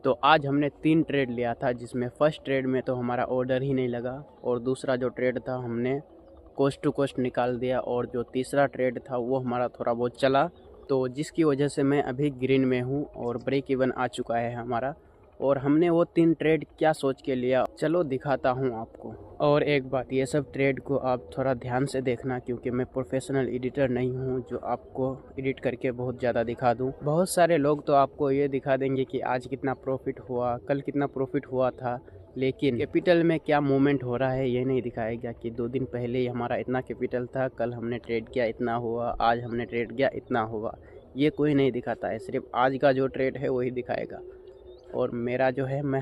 तो आज हमने 3 ट्रेड लिया था, जिसमें फर्स्ट ट्रेड में तो हमारा ऑर्डर ही नहीं लगा और दूसरा जो ट्रेड था हमने कोस्ट टू कोस्ट निकाल दिया और जो तीसरा ट्रेड था वो हमारा थोड़ा बहुत चला, तो जिसकी वजह से मैं अभी ग्रीन में हूँ और ब्रेक इवन आ चुका है हमारा। और हमने वो 3 ट्रेड क्या सोच के लिया, चलो दिखाता हूँ आपको। और एक बात, ये सब ट्रेड को आप थोड़ा ध्यान से देखना, क्योंकि मैं प्रोफेशनल एडिटर नहीं हूँ जो आपको एडिट करके बहुत ज़्यादा दिखा दूँ। बहुत सारे लोग तो आपको ये दिखा देंगे कि आज कितना प्रॉफिट हुआ, कल कितना प्रॉफिट हुआ था, लेकिन कैपिटल में क्या मूवमेंट हो रहा है ये नहीं दिखाएगा कि 2 दिन पहले ही हमारा इतना कैपिटल था, कल हमने ट्रेड किया इतना हुआ, आज हमने ट्रेड किया इतना हुआ। ये कोई नहीं दिखाता है, सिर्फ आज का जो ट्रेड है वही दिखाएगा। और मेरा जो है, मैं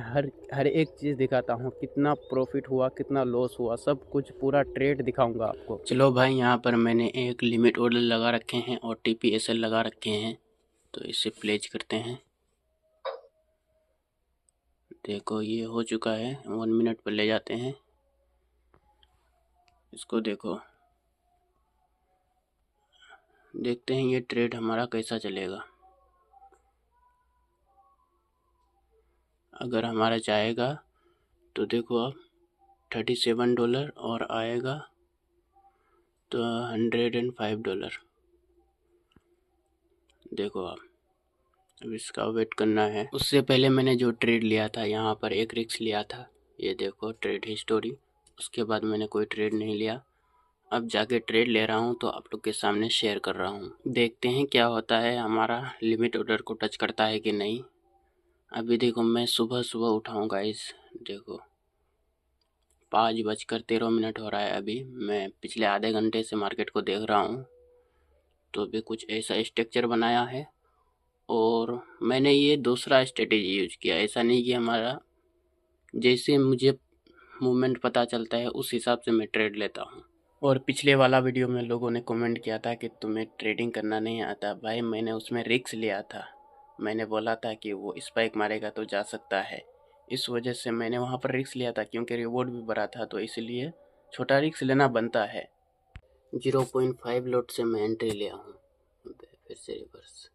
हर एक चीज़ दिखाता हूँ, कितना प्रॉफिट हुआ कितना लॉस हुआ, सब कुछ पूरा ट्रेड दिखाऊंगा आपको। चलो भाई, यहाँ पर मैंने एक लिमिट ऑर्डर लगा रखे हैं और TPSL लगा रखे हैं, तो इसे प्लेज करते हैं। देखो ये हो चुका है, 1 मिनट पर ले जाते हैं इसको। देखो, देखते हैं ये ट्रेड हमारा कैसा चलेगा। अगर हमारा जाएगा तो देखो अब $37 और आएगा तो $105। देखो अब इसका वेट करना है। उससे पहले मैंने जो ट्रेड लिया था, यहाँ पर एक रिस्क लिया था, ये देखो ट्रेड हिस्टोरी। उसके बाद मैंने कोई ट्रेड नहीं लिया। अब जाके ट्रेड ले रहा हूँ तो आप लोग के सामने शेयर कर रहा हूँ। देखते हैं क्या होता है, हमारा लिमिट ऑर्डर को टच करता है कि नहीं। अभी देखो मैं सुबह सुबह उठाऊँगा इस, देखो 5:13 हो रहा है। अभी मैं पिछले आधे घंटे से मार्केट को देख रहा हूँ, तो अभी कुछ ऐसा स्ट्रक्चर बनाया है और मैंने ये दूसरा स्ट्रेटेजी यूज किया। ऐसा नहीं कि हमारा, जैसे मुझे मूवमेंट पता चलता है उस हिसाब से मैं ट्रेड लेता हूँ। और पिछले वाला वीडियो में लोगों ने कमेंट किया था कि तुम्हें ट्रेडिंग करना नहीं आता। भाई मैंने उसमें रिस्क लिया था, मैंने बोला था कि वो स्पाइक मारेगा तो जा सकता है, इस वजह से मैंने वहाँ पर रिस्क लिया था, क्योंकि रिवॉर्ड भी बड़ा था, तो इसलिए छोटा रिस्क लेना बनता है। 0.5 लॉट से मैं एंट्री लिया हूँ, फिर से रिवर्स।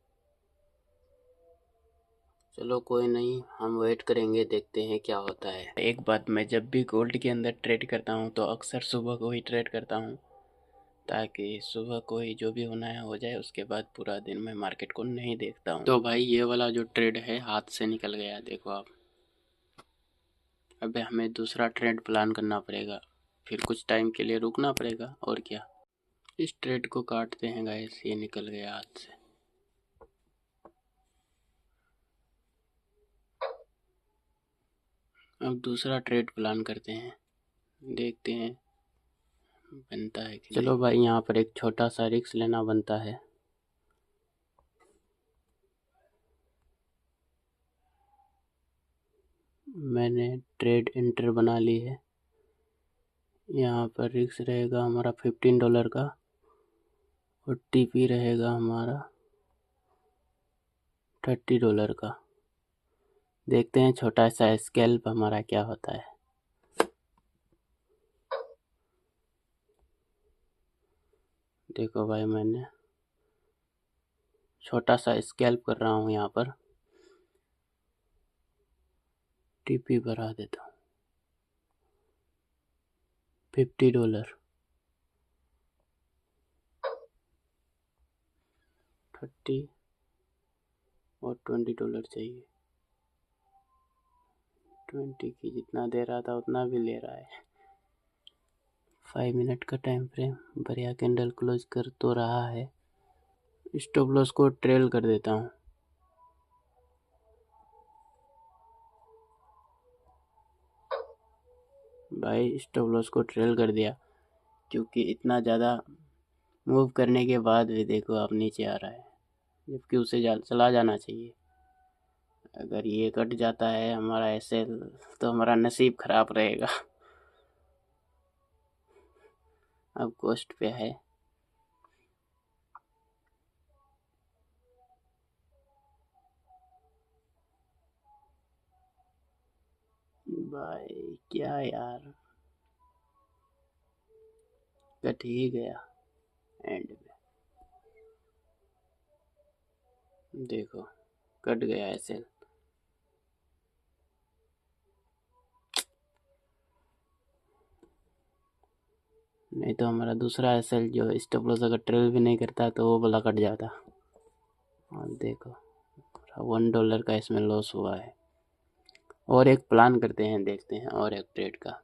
चलो कोई नहीं, हम वेट करेंगे, देखते हैं क्या होता है। एक बात, मैं जब भी गोल्ड के अंदर ट्रेड करता हूँ तो अक्सर सुबह को ही ट्रेड करता हूँ, ताकि सुबह को ही जो भी होना है हो जाए, उसके बाद पूरा दिन मैं मार्केट को नहीं देखता हूँ। तो भाई ये वाला जो ट्रेड है हाथ से निकल गया, देखो आप। अबे हमें दूसरा ट्रेड प्लान करना पड़ेगा, फिर कुछ टाइम के लिए रुकना पड़ेगा, और क्या। इस ट्रेड को काटते हैं गाइस, ये निकल गया हाथ से। अब दूसरा ट्रेड प्लान करते हैं, देखते हैं बनता है कि चलो भाई, यहाँ पर एक छोटा सा रिस्क लेना बनता है। मैंने ट्रेड एंटर बना ली है। यहाँ पर रिस्क रहेगा हमारा $15 का और TP रहेगा हमारा $30 का। देखते हैं छोटा सा स्कैल्प हमारा क्या होता है। देखो भाई, मैंने छोटा सा स्कैल्प कर रहा हूँ, यहाँ पर TP बढ़ा देता हूँ $50, 30 और $20 चाहिए। 20 की जितना दे रहा था उतना भी ले रहा है। 5 मिनट का टाइम फ्रेम, बढ़िया कैंडल क्लोज कर तो रहा है। स्टॉप लॉस को ट्रेल कर देता हूँ। भाई स्टॉप लॉस को ट्रेल कर दिया, क्योंकि इतना ज़्यादा मूव करने के बाद भी देखो आप नीचे आ रहा है, जबकि उसे चला जाना चाहिए। अगर ये कट जाता है हमारा ऐसे, तो हमारा नसीब खराब रहेगा। अब कॉस्ट पे है। भाई क्या यार, कट ही गया एंड में। देखो कट गया ऐसे। नहीं तो हमारा दूसरा एसएल जो स्टॉप लॉस अगर ट्रेल भी नहीं करता तो वो वाला कट जाता। और देखो $1 का इसमें लॉस हुआ है। और एक प्लान करते हैं, देखते हैं और एक ट्रेड का।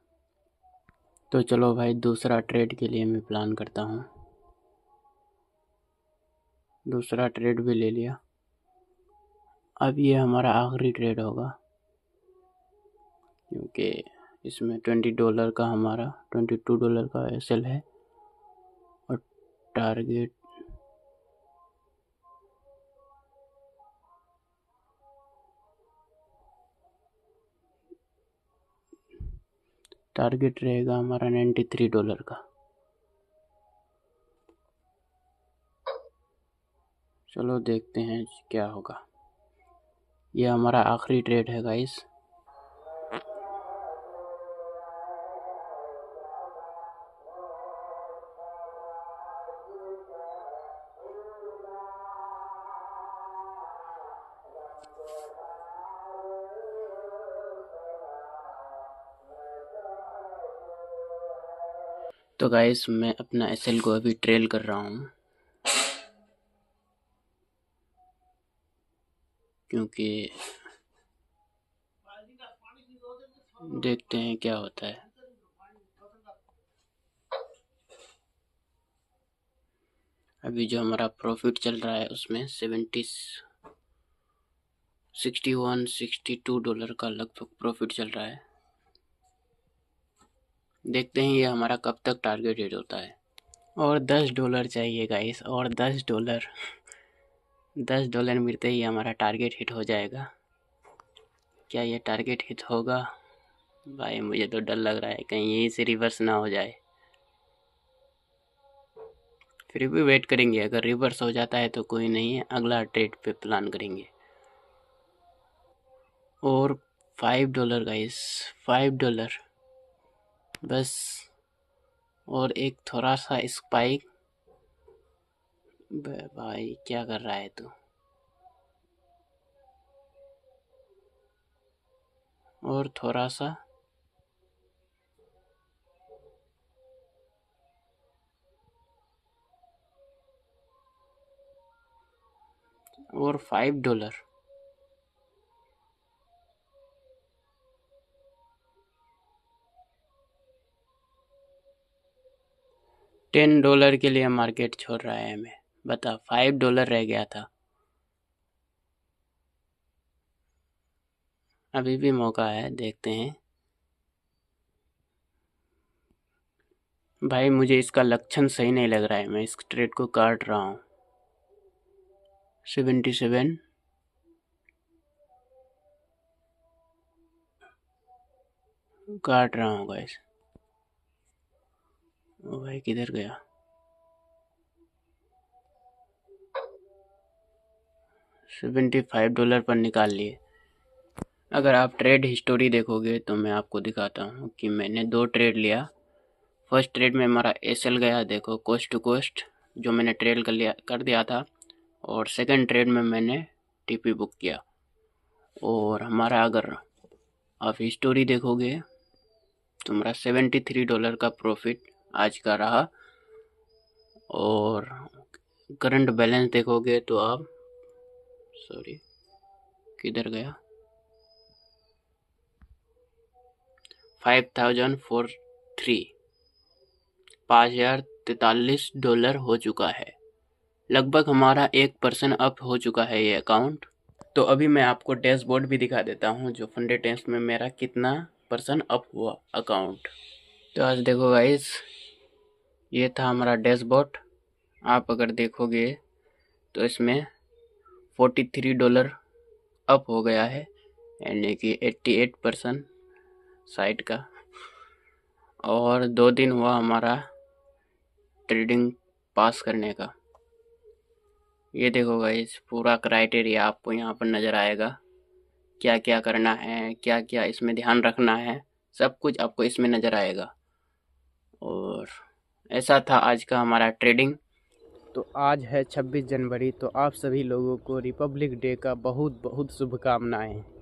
तो चलो भाई दूसरा ट्रेड के लिए मैं प्लान करता हूँ। दूसरा ट्रेड भी ले लिया। अब ये हमारा आखिरी ट्रेड होगा, क्योंकि इसमें $20 का हमारा $22 का एसएल है और टारगेट रहेगा हमारा $93 का। चलो देखते हैं क्या होगा। ये हमारा आखिरी ट्रेड है गाइस। तो गाइस मैं अपना एसएल को अभी ट्रेल कर रहा हूँ, क्योंकि देखते हैं क्या होता है। अभी जो हमारा प्रॉफिट चल रहा है उसमें $62 का लगभग प्रॉफिट चल रहा है। देखते हैं ये हमारा कब तक टारगेट हिट होता है। और $10 चाहिए गाइस, और $10 $10 मिलते ही हमारा टारगेट हिट हो जाएगा। क्या ये टारगेट हिट होगा? भाई मुझे तो डर लग रहा है कहीं यहीं से रिवर्स ना हो जाए। फिर भी वेट करेंगे, अगर रिवर्स हो जाता है तो कोई नहीं है, अगला ट्रेड पे प्लान करेंगे। और $5 गाइस, $5 बस। और एक थोड़ा सा स्पाइक। भाई क्या कर रहा है तू? और थोड़ा सा, और $5। $10 के लिए मार्केट छोड़ रहा है हमें। बता, $5 रह गया था। अभी भी मौका है, देखते हैं। भाई मुझे इसका लक्षण सही नहीं लग रहा है, मैं इस ट्रेड को काट रहा हूँ। 77 काट रहा हूँ गाइस। ओ भाई किधर गया? $75 पर निकाल लिए। अगर आप ट्रेड हिस्टोरी देखोगे तो मैं आपको दिखाता हूँ कि मैंने 2 ट्रेड लिया। फर्स्ट ट्रेड में हमारा एसएल गया, देखो कोस्ट टू कोस्ट, जो मैंने ट्रेल कर दिया था। और सेकंड ट्रेड में मैंने टीपी बुक किया। और हमारा अगर आप हिस्टोरी देखोगे तो हमारा $73 का प्रॉफिट आज का रहा। और करंट बैलेंस देखोगे तो आप, सॉरी किधर गया, 5043 $5043 हो चुका है। लगभग हमारा 1% अप हो चुका है ये अकाउंट। तो अभी मैं आपको डैशबोर्ड भी दिखा देता हूँ, जो फंडे टेस्ट में मेरा कितना % अप हुआ अकाउंट। तो आज देखो गाइस, ये था हमारा डैशबोर्ड। आप अगर देखोगे तो इसमें $43 अप हो गया है, यानी कि 88% साइड का। और 2 दिन हुआ हमारा ट्रेडिंग पास करने का। ये देखो गाइस, पूरा क्राइटेरिया आपको यहाँ पर नज़र आएगा, क्या क्या करना है, क्या क्या इसमें ध्यान रखना है, सब कुछ आपको इसमें नज़र आएगा। और ऐसा था आज का हमारा ट्रेडिंग। तो आज है 26 जनवरी, तो आप सभी लोगों को रिपब्लिक डे का बहुत बहुत शुभकामनाएं।